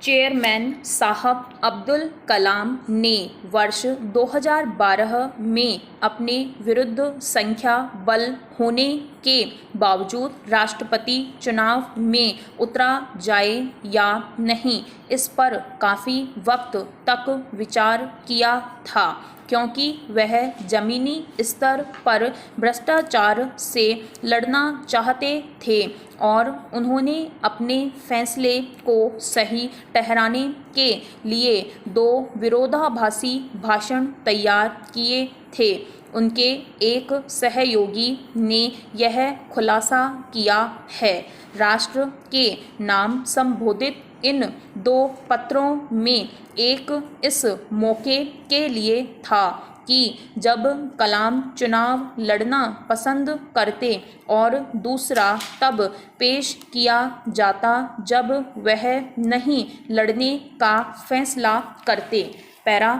Chairman साहब अब्दुल कलाम ने वर्ष 2012 में अपने विरुद्ध संख्या बल होने के बावजूद राष्ट्रपति चुनाव में उतरा जाए या नहीं, इस पर काफ़ी वक्त तक विचार किया था, क्योंकि वह ज़मीनी स्तर पर भ्रष्टाचार से लड़ना चाहते थे और उन्होंने अपने फैसले को सही ठहराने के लिए 2 विरोधाभासी भाषण तैयार किए थे। उनके एक सहयोगी ने यह खुलासा किया है। राष्ट्र के नाम संबोधित इन 2 पत्रों में एक इस मौके के लिए था कि जब कलाम चुनाव लड़ना पसंद करते और दूसरा तब पेश किया जाता जब वह नहीं लड़ने का फैसला करते। पैरा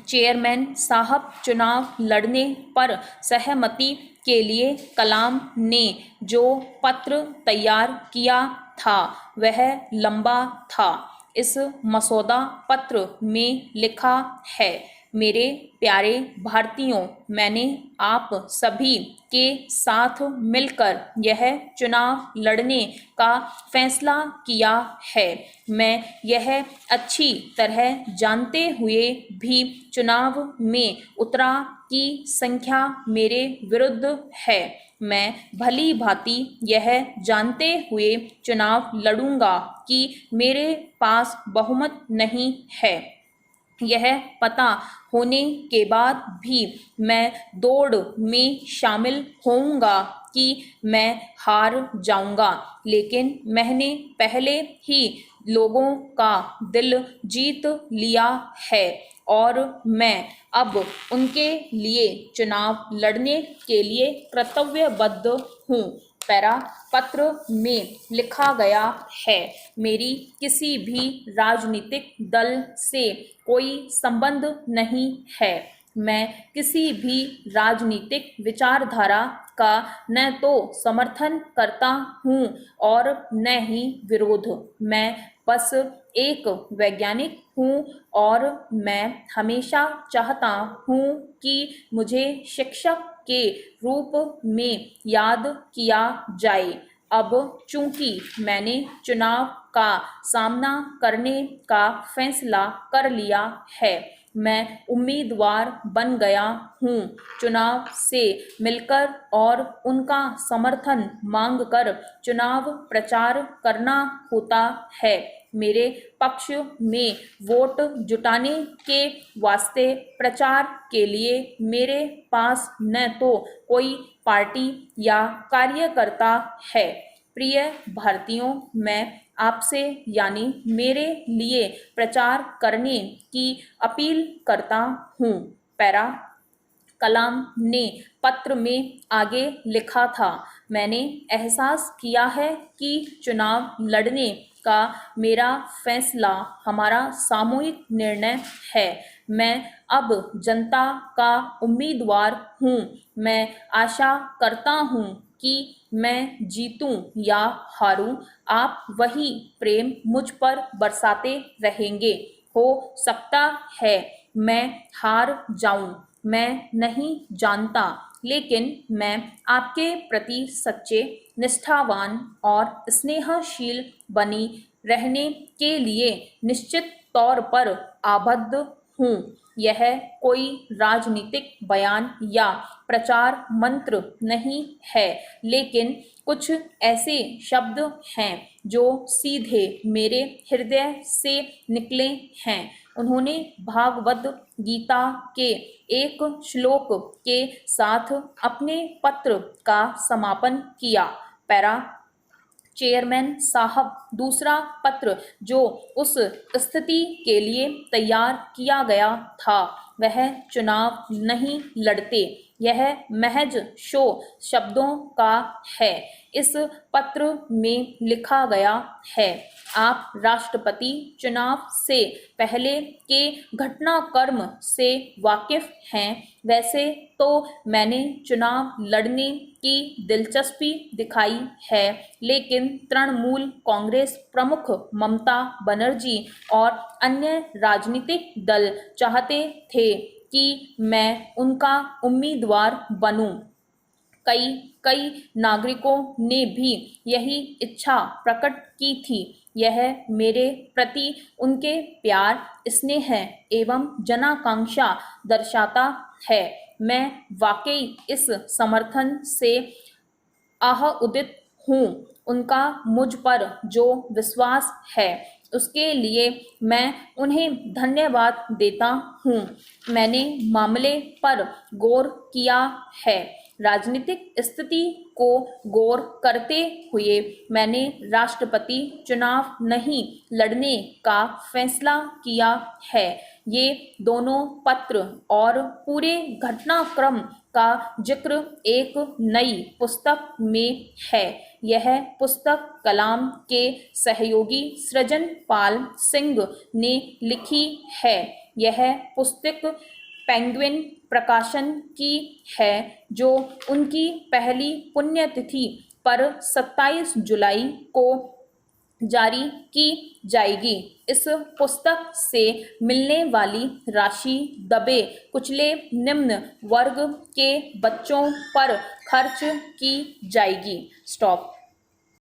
चेयरमैन साहब चुनाव लड़ने पर सहमति के लिए कलाम ने जो पत्र तैयार किया था वह लंबा था। इस मसौदा पत्र में लिखा है, मेरे प्यारे भारतीयों, मैंने आप सभी के साथ मिलकर यह चुनाव लड़ने का फैसला किया है। मैं यह अच्छी तरह जानते हुए भी चुनाव में उतरा की संख्या मेरे विरुद्ध है। मैं भली भांति यह जानते हुए चुनाव लड़ूंगा कि मेरे पास बहुमत नहीं है। यह पता होने के बाद भी मैं दौड़ में शामिल होऊंगा कि मैं हार जाऊंगा, लेकिन मैंने पहले ही लोगों का दिल जीत लिया है और मैं अब उनके लिए चुनाव लड़ने के लिए कर्तव्यबद्ध हूँ। पैरा पत्र में लिखा गया है, मेरी किसी भी राजनीतिक दल से कोई संबंध नहीं है। मैं किसी भी राजनीतिक विचारधारा का न तो समर्थन करता हूँ और न ही विरोध। मैं बस एक वैज्ञानिक हूँ और मैं हमेशा चाहता हूँ कि मुझे शिक्षक के रूप में याद किया जाए। अब चूंकि मैंने चुनाव का सामना करने का फैसला कर लिया है, मैं उम्मीदवार बन गया हूँ। चुनाव से मिलकर और उनका समर्थन मांगकर चुनाव प्रचार करना होता है। मेरे पक्ष में वोट जुटाने के वास्ते प्रचार के लिए मेरे पास न तो कोई पार्टी या कार्यकर्ता है। प्रिय भारतीयों, मैं आपसे यानी मेरे लिए प्रचार करने की अपील करता हूँ। पैरा कलाम ने पत्र में आगे लिखा था, मैंने एहसास किया है कि चुनाव लड़ने का मेरा फैसला हमारा सामूहिक निर्णय है। मैं अब जनता का उम्मीदवार हूँ। मैं आशा करता हूँ कि मैं जीतूं या हारूं, आप वही प्रेम मुझ पर बरसाते रहेंगे। हो सकता है मैं हार जाऊं, मैं नहीं जानता, लेकिन मैं आपके प्रति सच्चे, निष्ठावान और स्नेहशील बनी रहने के लिए निश्चित तौर पर आबद्ध हूँ। यह कोई राजनीतिक बयान या प्रचार मंत्र नहीं है, लेकिन कुछ ऐसे शब्द हैं जो सीधे मेरे हृदय से निकले हैं। उन्होंने भागवत गीता के एक श्लोक के साथ अपने पत्र का समापन किया। पैरा चेयरमैन साहब, दूसरा पत्र जो उस स्थिति के लिए तैयार किया गया था वह चुनाव नहीं लड़ते, यह महज शो शब्दों का है। इस पत्र में लिखा गया है, आप राष्ट्रपति चुनाव से पहले के घटनाक्रम से वाकिफ हैं। वैसे तो मैंने चुनाव लड़ने की दिलचस्पी दिखाई है, लेकिन तृणमूल कांग्रेस प्रमुख ममता बनर्जी और अन्य राजनीतिक दल चाहते थे कि मैं उनका उम्मीदवार बनूं। कई नागरिकों ने भी यही इच्छा प्रकट की थी। यह मेरे प्रति उनके प्यार, स्नेह एवं जनाकांक्षा दर्शाता है। मैं वाकई इस समर्थन से आहूदित हूँ। उनका मुझ पर जो विश्वास है, उसके लिए मैं उन्हें धन्यवाद देता हूँ। मैंने मामले पर गौर किया है। राजनीतिक स्थिति को गौर करते हुए मैंने राष्ट्रपति चुनाव नहीं लड़ने का फैसला किया है। ये दोनों पत्र और पूरे घटनाक्रम का जिक्र एक नई पुस्तक में है। यह पुस्तक कलाम के सहयोगी सृजन पाल सिंह ने लिखी है। यह पुस्तक पेंगुइन प्रकाशन की है, जो उनकी पहली पुण्यतिथि पर 27 जुलाई को जारी की जाएगी। इस पुस्तक से मिलने वाली राशि दबे कुचले निम्न वर्ग के बच्चों पर खर्च की जाएगी। स्टॉप।